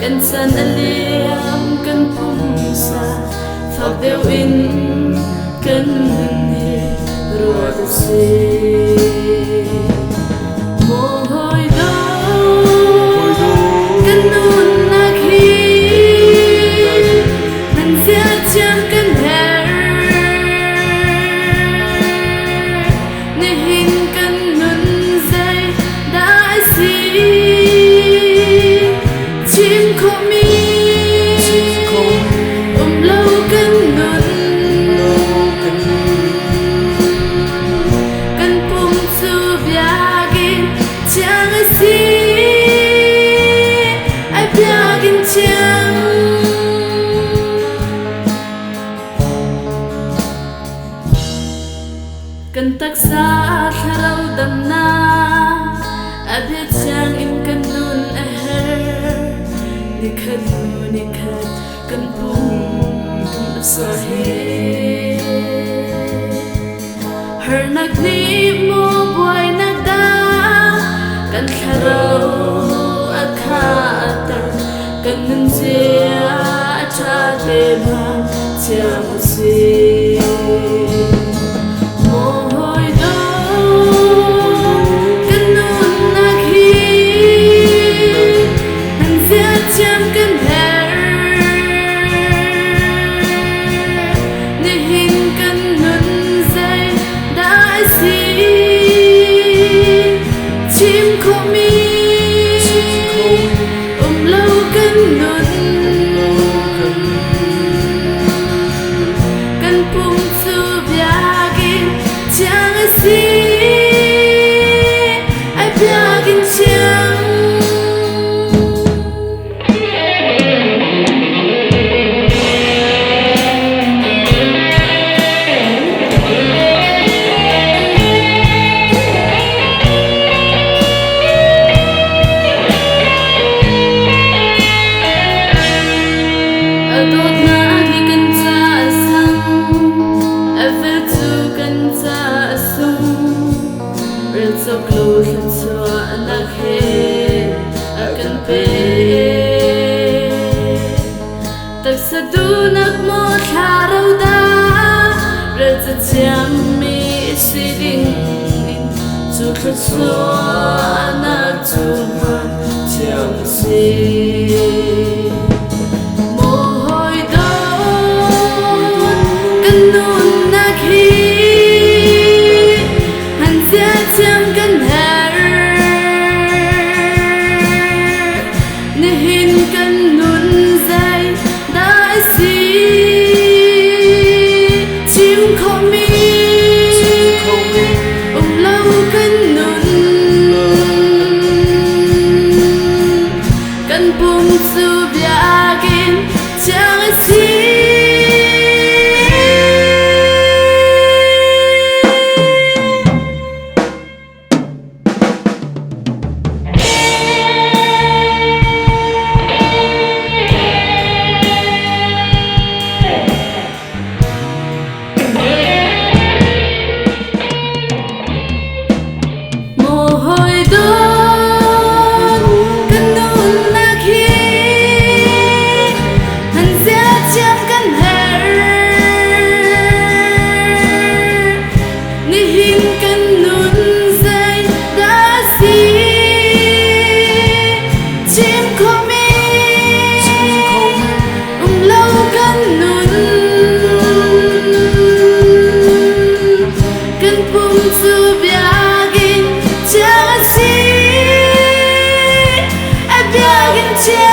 kan san aliam kan phum sa phak deu in kan he ruat se mo hoi do kan nun na khi nan sia cham kan her ne hin kan nun zai da si chim ko mi lâu kan nun kan pum su biagin chang si ai biagin chang kan taksa tharau dam na abhe chang im kan nun nikhat kan pum sa he har nak ni mo boy nak da kan tharau akhatar kan nun sia cha te ba chang si so close and so anakhe akan pe tak sadu nak mo tharau da rza cham mi siding chu khat so anak chu ma cham si mo hoi do kan nun nakhi cham kan her ne hin kan nun zai da si chim kho mi lâu kan nun kan pum su biagin chang si Biagin chang si, ai biagin chang.